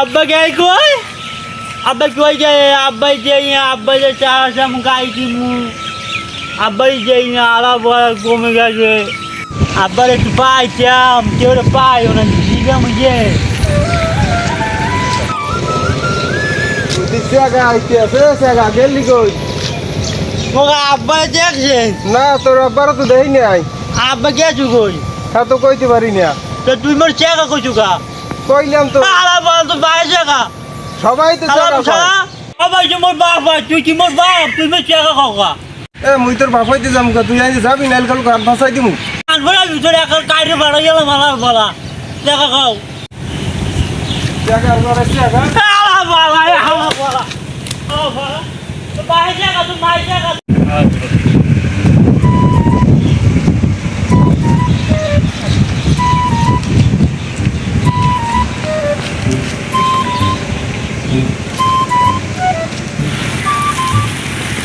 আব্বা কে কই আব্বা কই যায় আব্বাই যাই আব্বাই যে চাষাম গাই দিমু আব্বাই যাই না আলা বড় কমে গেছে আব্বার একটু পাইতাম কেউ পাই ওনা দিকে মুঝে জায়গা আইতে আছে জায়গা গেলি কই ওগা আব্বা দেখছে না তোর আব্বারও তো দেই নাই আব্বা গেছু কই তা তো কইতে পারি না তো তুই মোর চেকা কইছু কা কইলাম তো আলা বল তো বাই চেকা সবাই তো আলা জায়গা পায়। সবাই যে মোর বাপ তুই কি মোর বাপ তুই মোর চেকা খাওয়া এ মুই তোর বাপ হইতে যাম তুই আইতে যাবি নাইল কাল গান ফাসাই দিমু বলা ভিতরে এখন কাইরে বাড়া গেল মালা বলা চেকা খাও জায়গা আর জায়গা আলা বলা আলা বলা ও বলা তো বাই চেকা তুই বাই চেকা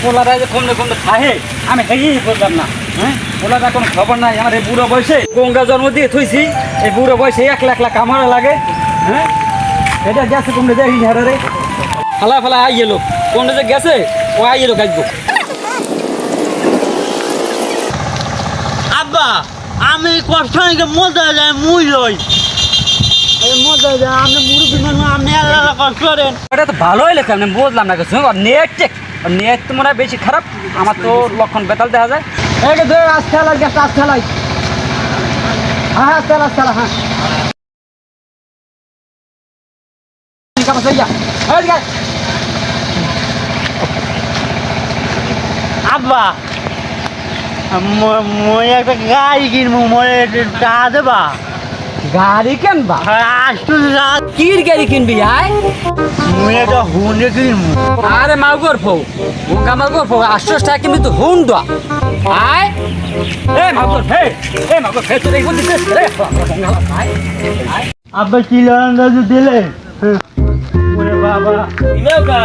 পোলাটা যে কমলে কমলে খাহে আমি হেগেই বললাম না হ্যাঁ পোলাটা কোনো খবর নাই আমার এই বুড়ো বয়সে গঙ্গা জন্ম দিয়ে থইছি এই বুড়ো বয়সে এক লাখ লাখ আমারও লাগে হ্যাঁ এটা গেছে কমলে দেখি হারে রে ফালা ফালা আই এলো কোনটা যে গেছে ও আই এলো গাইব আব্বা আমি কষ্ট নাকি মজা যায় মুই লই মজা যায় আপনি মুরব্বী মানুষ আপনি আল্লাহ কষ্ট করেন এটা তো ভালোই লেখা আমি বুঝলাম না কিছু নেট চেক নেট তো মনে হয় বেশি খারাপ আমার তো লক্ষণ বেতাল দেখা যায় এই যে আচ্ছা লাগে আচ্ছা লাগে হ্যাঁ হ্যাঁ চালা চালা হ্যাঁ আব্বা মই একটা গাড়ি কিনবো মরে টাকা দেবা গাড়ি কেনবা আসতো কির গাড়ি কিনবি আয় মই একটা হুন্ডে কিনবো আরে মাউগর ফো গঙ্গা মাউগর ফো 800 টাকা কিনবি তো হুন্ডা আয় এ মাউগর ফে তোর এই বলতে রে গঙ্গা আয় আয় আব্বা কি লাগান দিলে ওরে বাবা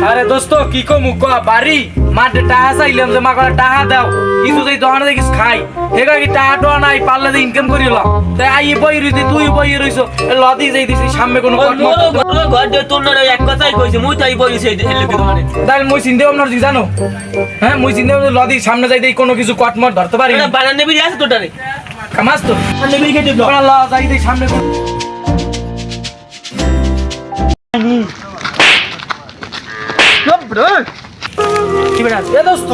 আরে দোস্ত কি কমু ক বাড়ি মাঠে টাকা চাইলাম যে মা করে টাকা দাও কিছু যদি দোকানে দেখিস খাই হেগা কি টাকা টোয়া নাই পারলে যে ইনকাম করিল তাই আই বই রইতে তুই বই রইছ লদি যাই দিছিস সামনে কোনো ঘর দিয়ে তোর না এক কথাই কইছে মুই তাই বইছে এলাকে তোমারে তাহলে মুই চিন্তা ভাবনা কি জানো হ্যাঁ মুই চিন্তা ভাবনা লদি সামনে যাই দেই কোনো কিছু কটমট ধরতে পারি না বানান নেবি আছে তোটারে কামাস তো নেবি কেটে দাও ল যাই দেই সামনে কি বেটা এ দোস্ত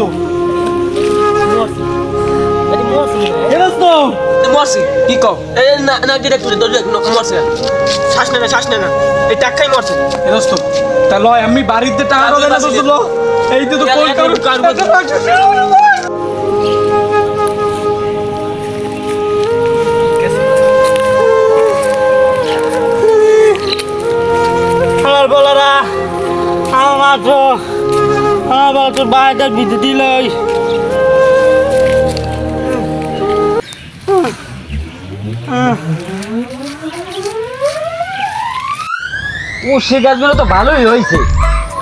মরছি কি কও এ না না ডিরেক্টর মরছে শ্বাস নে না এই টাকাই মরছে এ দোস্ত তা লয় আমি বাড়িতে টাকা দেব না দোস্ত ল এই তো কোন আমার বলারা আমার তো বাইরের ভিতরে দিল উশি গাছগুলো তো ভালোই হয়েছে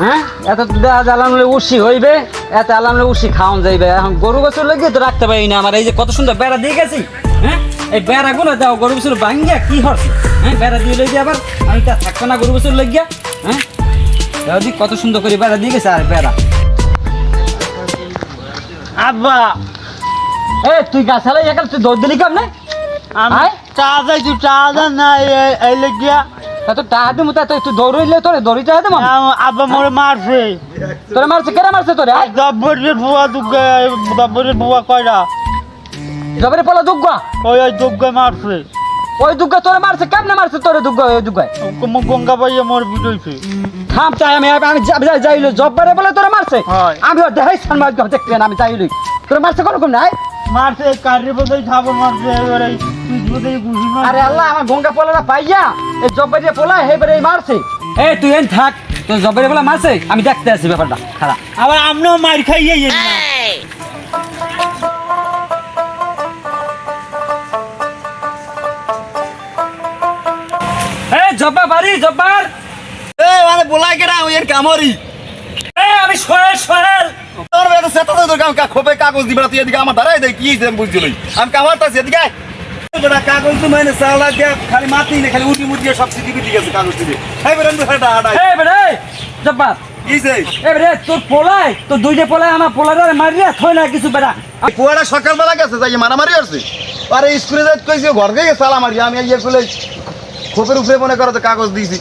হ্যাঁ এত জ্বালানলে উশি হইবে এত আলামলে উশি খাওয়ান যাইবে এখন গরু গাছের লেগে তো রাখতে পারি না আমার এই যে কত সুন্দর বেড়া দিয়ে গেছি হ্যাঁ এই বেড়াগুলো দাও গরু গাছের ভাঙ্গিয়া কি হচ্ছে হ্যাঁ বেড়া দিয়ে লই আবার আমি তা থাকবো না গরু গাছের লেগিয়া হ্যাঁ দি কত সুন্দর করে বেড়া দিয়ে গেছে আর বেড়া আব্বা এ তুই গাছ হালাই একাল তুই দৌড় দিলি কেমনে আমি চা যাই তুই চা দেন না এই লেগিয়া এত টাকা দিমু তা তুই দৌড়ইলে তোরে দৌড়িতে হবে দেবো আব্বা মোরে মারছে তোরে মারছে কেন মারছে তোরে দব্বরের বুয়া দুগ্গা দব্বরের বুয়া কয়টা জবরে পলা দুগ্গা ওই দুগ্গা মারছে ওই দুগ্গা তোরে মারছে কেমনে মারছে তোরে দুগ্গা ওই দুগ্গায় গঙ্গা পাইয়া মোর বিজয়ছে থাম চাই আমি যাইলো জব্বারে বলে তোরে মারছে হয়। আমি দেখাই সালমাজ দেখতে আমি যাইলই তোরে মারছে কোন কোন নাই মারছে কারি বোধই থাবো মারছে এবারে তুই বোধই গুছি আরে আল্লাহ আমার গঙ্গা পোলাটা পাইয়া এই জব্বারে পোলা হেবারে মারছে এই তুই এন থাক তোর জব্বারে পোলা মারছে আমি দেখতে আছি ব্যাপারটা খারাপ আবার আমরাও মার খাইয়ে এই জব্বা বাড়ি জব্বার এ মানে বলাই কেডা ওই এর কামরি এই আমি সোহেল তোর বেটা সেটা তো কাম খোপে কাগজ দিবা তুই এদিকে আমার দাঁড়াই দে কি হইছে বুঝছিলই আমি কামারতাছি এদিকে বেটা কাগজ তো মানে চালা দিয়া খালি মাটি না খালি উঠি মুটি সব সিটি বিটি গেছে কাগজ দিলে এই বেটা বেটা হাঁটাই এই বেরে জব্বা কিছে এই বেরে তোর পোলাই তো দুইটা পোলাই আমার পোলারে মারিয়া থই না কিছু বেটা পুয়ারা সকালবেলা গেছে যাই মারামারি করছে আরে স্কুলে যাই কইছে ঘর থেকে সালা মারি আমি ইয়ে করলে খোপের উপরে মনে করো তো কাগজ দিয়েছি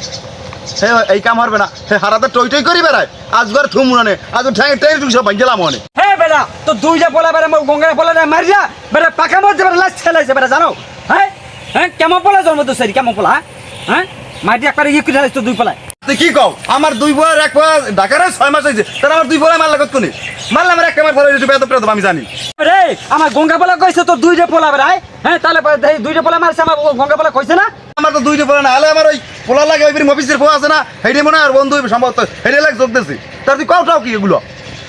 সে এই কাম হবে না সে হারাতে টই টই করি বেড়ায় আজ ঘর থুম মনে আজ ঠ্যাং ঠ্যাং সব ভাঙ্গেলাম মনে হে বেটা তো দুইটা পোলা বেরে মোর গঙ্গার পোলারে মারিয়া বেটা পাকা মধ্যে বেটা লাশ ছেলাইছে বেটা জানো হ্যাঁ হ্যাঁ কেমন পোলা জন্ম তো সেরি কেমন পোলা হ্যাঁ মাটি একবারে ইয়ে করে তো দুই পোলায় তুই কি কও আমার দুই বউয়ের এক পোয়া ঢাকার 6 মাস হয়েছে তার আমার দুই পোলা মারলা কত কোনে মারলাম আমার এক কামার ফলে একটু বেদ প্রেত আমি জানি রে আমার গঙ্গা পোলা কইছে তো দুইটা পোলা বেড়ায় হ্যাঁ তাহলে দুইটা পোলা মারছে আমার গঙ্গা পোলা কইছে না আমার তো দুইটা পোলা না হলে আমার ওই পোলা লাগে ওই অফিসের পোয়া আছে না হেডে মনে আর বন্ধু সম্ভবত হেডে লাগে যোগ দিয়েছে তার তুই কওটাও কি এগুলো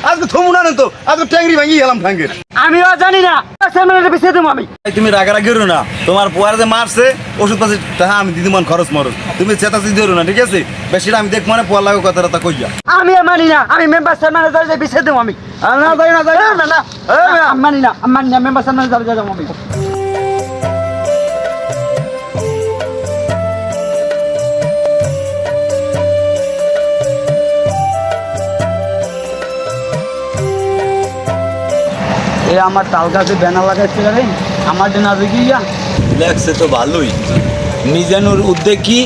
আজকে থমু না তো আজকে ট্যাংরি ভাঙি গেলাম ঠাঙ্গের আমিও জানি না সেমিনারে পিছিয়ে দেবো আমি তুমি রাগারাগি করো না তোমার পোয়ার যে মারছে ওষুধ পাশে হ্যাঁ আমি দিদিমান খরচ মরচ তুমি চেতাচি দিও না ঠিক আছে বেশিটা আমি দেখ মানে পোয়ার লাগে কথা কইয়া আমি মানি না আমি মেম্বার সেমিনারে যাই পিছিয়ে দেবো আমি না যাই না যাই না না আমি মানি না মেম্বার সেমিনারে যাবো আমি এই আমার তাল গাছে ব্যানার লাগাইছে রে আমার জন্য আজ গিয়া লাগছে তো ভালোই মিজানুর উদ্যোগী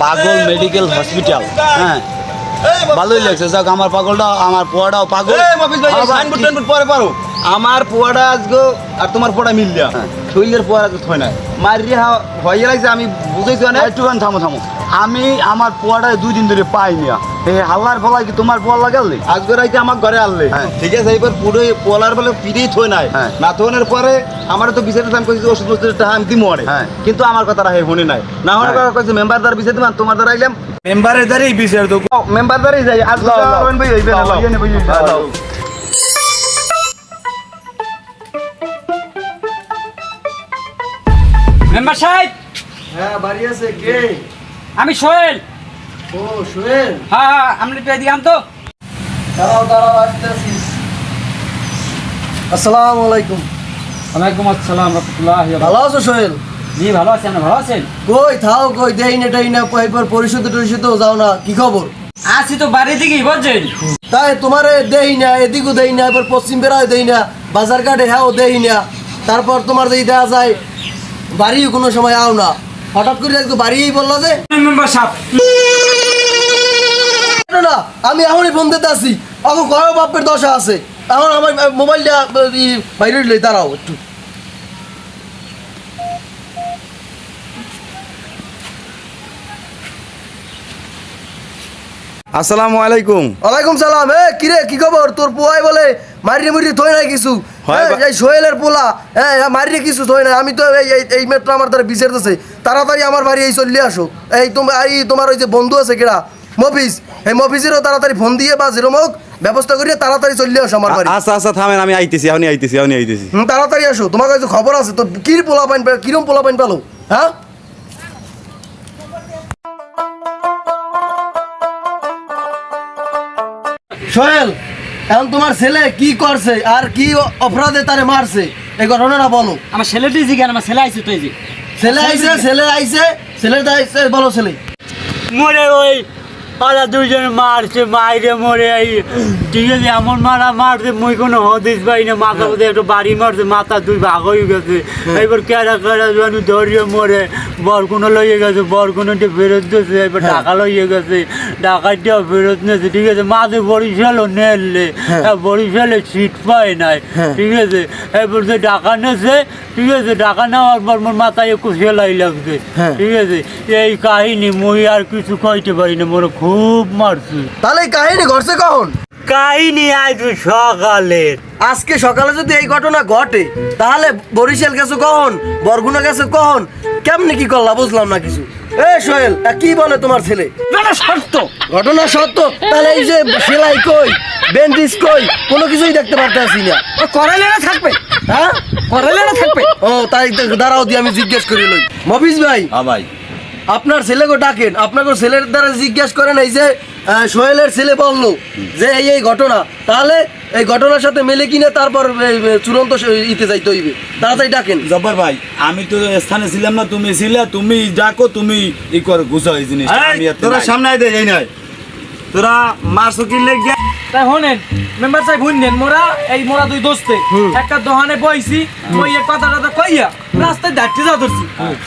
পাগল মেডিকেল হসপিটাল হ্যাঁ ভালোই লাগছে যাক আমার পাগলটা আমার পোয়াটাও পাগল সাইনবোর্ড টাইনবোর্ড পরে পারো আমার পোয়াটা আজকে আর তোমার পোয়াটা মিললা শরীরের পোয়াটা থয় নাই মারি হয়ে লাগছে আমি বুঝাইছি না একটুখান থামো থামো আমি আমার পোয়াটা 2 দিন ধরে পাইনি এই হাল্লার ফলা কি তোমার পোয়া লাগালে আজকে রাইতে আমার ঘরে আনলে ঠিক আছে এবার পুরো পোলার বলে পিড়েই থই নাই হ্যাঁ। না থনের পরে আমার তো বিচারতে আমি কইছি ওষুধ ওষুধটা আমি দিমু আরে হ্যাঁ। কিন্তু আমার কথাটা হে শুনে নাই না হলে হ্যাঁ। কইছে মেম্বার দ্বার বিচার দিমান তোমার দ্বার আইলাম মেম্বারের দ্বারাই বিচার দেবো মেম্বার দ্বারই যাই আজ লাও, লাও। রন ভাই হইবে না লাও, ইয়ে নে ভাই লাও, লাও। মেম্বার সাহেব হ্যাঁ বাড়ি আছে কে আমি সোহেল ও সোহেল হ্যাঁ আপনি একটু এদিকে আন তো দাঁড়াও আসতেছি আসসালামু আলাইকুম ওয়ালাইকুম আসসালাম রহমতুল্লাহ ভালো আছো সোহেল জি ভালো আছেন ভালো আছেন কই থাও কই দেই না টাই না পাইবার পরিশোধ টরিশোধও যাও না কি খবর আছি তো বাড়ি দিকেই বুঝছেন তাই তোমারে দেই না এদিকও দেই না এবার পশ্চিম বেড়াও দেই না বাজার ঘাটে হ্যাঁ দেই না তারপর তোমার যদি দেওয়া যায় বাড়িও কোনো সময় আও না হঠাৎ করে আজকে বাড়িই বললা যে মেম্বার সাহেব না, না আমি এখনই ফোন দিতে আসি এখন ঘরেও বাপের দশা আছে এখন আমার মোবাইলটা বাইরে লই দাঁড়াও একটু আসসালামু আলাইকুম ওয়ালাইকুম সালাম কিরে কি খবর তোর পোয়াই বলে মারিয়ে মুড়ি থই নাই কিছু হয় বা- এই সোহেলের পোলা মারিয়ে কিছু থই নাই আমি তো এই মেট্রো আমার দ্বারা বিচারতেছে তাড়াতাড়ি আমার বাড়ি এই চললে আসো তোমার ওই যে বন্ধু আছে কেডা মফিস এই মফিসেরও তাড়াতাড়ি ফোন দিয়ে বা যেরকম হোক ব্যবস্থা করিয়ে তাড়াতাড়ি চললে আসো আমার বাড়ি আচ্ছা আচ্ছা থামেন আমি আইতেছি আমি আইতেছি তাড়াতাড়ি আসো তোমার কাছে খবর আছে তো কিরম পোলা পাইন পেলো হ্যাঁ সোহেল এখন তোমার ছেলে কি করছে আর কি অপরাধে তারে মারছে এই ঘটনাটা বলো আমার ছেলেটি জিজ্ঞান আমার ছেলে আইছে তো এই যে ছেলে বলো ছেলে মরে ওই পাড়া দুজন মারছে মাইরে মরে এই ঠিক আছে এমন মারা মারছে মুই কোনো হদিস পাই না মাথা বোধ একটু বাড়ি মারছে মাথা 2 ভাগ হয়ে গেছে এবার কেরা জানি ধরিয়ে মরে বরকুনো লইয়ে গেছে বরকুনোটি ফেরত দিয়েছে এবার টাকা লইয়ে গেছে টাকাটাও ফেরত নিয়েছে ঠিক আছে মাঝে বরিশালও নেলে বরিশালে সিট পায় নাই ঠিক আছে এবার যে টাকা নেছে ঠিক আছে টাকা নেওয়ার পর মোর মাথায় একটু সেলাই লাগছে ঠিক আছে এই কাহিনী মুই আর কিছু কইতে পারি না মোর খুব মারছে তাহলে এই কাহিনী ঘটছে কখন কাহিনী আজ সকালের আজকে সকালে যদি এই ঘটনা ঘটে তাহলে বরিশাল গেছো কখন বরগুনা গেছো কখন কেমনে কি করলা বুঝলাম না কিছু সোহেল কি বলে তোমার ছেলে ঘটনা সত্য তাহলে এই যে সেলাই কই ব্যান্ডেজ কই কোনো কিছুই দেখতে পারতেছি না করাইলে না থাকবে হ্যাঁ করাইলে না থাকবে ও তাই দাঁড়াও দিয়ে আমি জিজ্ঞেস করি লই মফিজ ভাই ভাই আপনার ছেলেকে ডাকেন আপনাকে ছেলের দ্বারা জিজ্ঞেস করেন এই যে সোহেলের ছেলে বললো যে এই ঘটনা, তাহলে এই ঘটনার সাথে মেলে কিনে তারপর চূড়ান্ত ইতে যাইতে হইবে। তাড়াতাড়ি ডাকেন। জব্বার ভাই, আমি তো স্থানে ছিলাম না, তুমি ছিলে, তুমি ডাকো, তুমি ই করো, গুছাও এই জিনিস। তোরা সামনে আয় দে, এই নয় তোরা মারছো কি লেগে তাই হনেন মেম্বার সাহেব শুনলেন, মোরা দুই দোস্তে একটা দোকানে বইছি, ওই কথা টথা কইয়া রাস্তায় দাঁড়িয়ে যা ধরছি।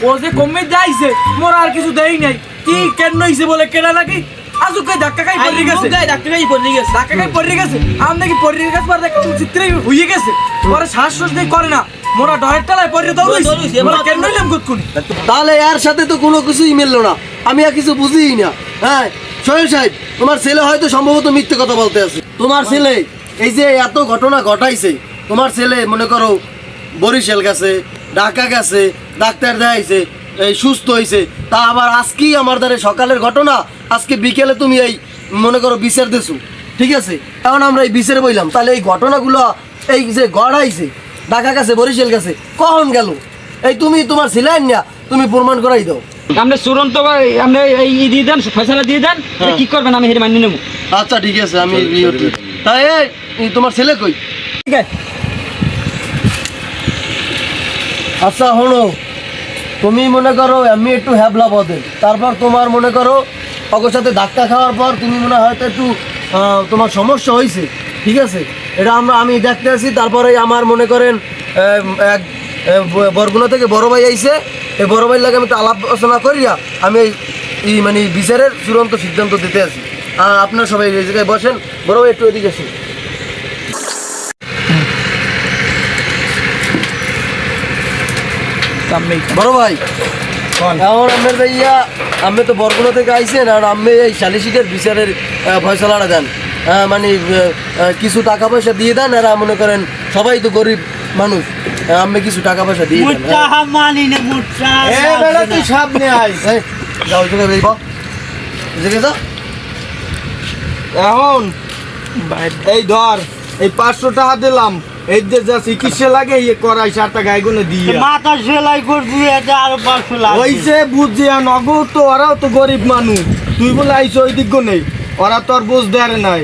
ও যে কমে যাইছে, মোরা আর কিছু দেই নাই। কি কেন হইছে বলে কেনা নাকি আজুকে ধাক্কা খাই পড়ে গেছে, ধাক্কা খাই পড়ে গেছে। আম নাকি পড়ে গেছে, পরে দেখছি চিত্রে হইয়ে গেছে, পরে শ্বাস দিয়ে করে না, মোরা ডয়ের টালায় পড়ে দৌড়াইছি। মোরা কেন হইলাম গুতকুনি? তাহলে এর সাথে তো কোনো কিছুই মিললো না, আমি আর কিছু বুঝিই না। হ্যাঁ সোহেল সাহেব, তোমার ছেলে হয়তো সম্ভবত মিথ্যে কথা বলতে আছে। তোমার ছেলে এই যে এত ঘটনা ঘটাইছে, তোমার ছেলে মনে করো বরিশাল গেছে, ঢাকা গেছে, ডাক্তার দেখাইছে, এই সুস্থ হয়েছে, তা আবার আজকেই আমার দ্বারা সকালের ঘটনা, আজকে বিকেলে তুমি এই মনে করো বিচার দেছো, ঠিক আছে? এখন আমরা এই বিচারে বইলাম, তাহলে এই ঘটনাগুলো এই যে গড়াইছে, ঢাকা গেছে, বরিশাল গেছে, কখন গেল? এই তুমি তোমার ছেলে না, তুমি প্রমাণ করাই দাও। আপনি চূড়ান্ত আপনি এই দিয়ে দেন, ফয়সালা দিয়ে দেন, কি করবেন আমি হেরে মানিয়ে নেবো। আচ্ছা ঠিক আছে, আমি তাই এই তোমার ছেলে কই? ঠিক আছে, আচ্ছা হলো, তুমি মনে করো আমি একটু হ্যাবলা বদে, তারপর তোমার মনে করো অগর সাথে ধাক্কা খাওয়ার পর তুমি মনে হয় হয়তো একটু তোমার সমস্যা হয়েছে, ঠিক আছে? এটা আমি দেখতে আছি। তারপরে আমার মনে করেন এক বরগুনা থেকে বড় ভাই আইছে, এই বড় ভাইয়ের লাগে আমি তো আলাপ আলোচনা করিয়া আমি এই মানে বিচারের চূড়ান্ত সিদ্ধান্ত দিতে আছি। আপনার সবাই এই জায়গায় বসেন, বড় ভাই একটু এদিকে আসুন। বড় ভাই, এখন আপনার ভাইয়া আমি তো বরগুনা থেকে আইসেন, আর আমি এই সালিশিকের বিচারের ফয়সলাটা দেন, মানে কিছু টাকা পয়সা দিয়ে দেন। আর মনে করেন সবাই তো গরিব মানুষ, আমি কিছু টাকা পয়সা দিয়ে দেন। মুচ্চা মানি না, মুচ্চা তুই সামনে আয়। যাও জায়গায় যাও। এখন এই ধর, এই 500 টাকা দিলাম, এই যে যা চিকিৎসা লাগে ইয়ে করাই 4 টাকা এগুলো দিয়ে মাথা সেলাই করবি, এটা আরো 500 লাগবে। ওইসে বুঝছি, নগদ তো ওরাও তো গরিব মানুষ, তুই বলে আইস ওই দিক নেই, ওরা তো আর বুঝ দেয় নাই।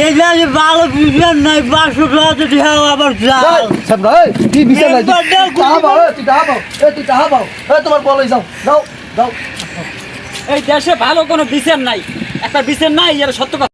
এটা যে ভালো বিচার নাই, 500 টাকা তো ঢেউ আবার যাও। কি বিচার নাই? তুই টাকা পাও, তোমার বলাই যাও যাও যাও। এই দেশে ভালো কোনো বিচার নাই, একটা বিচার নাই, এর সত্য কথা।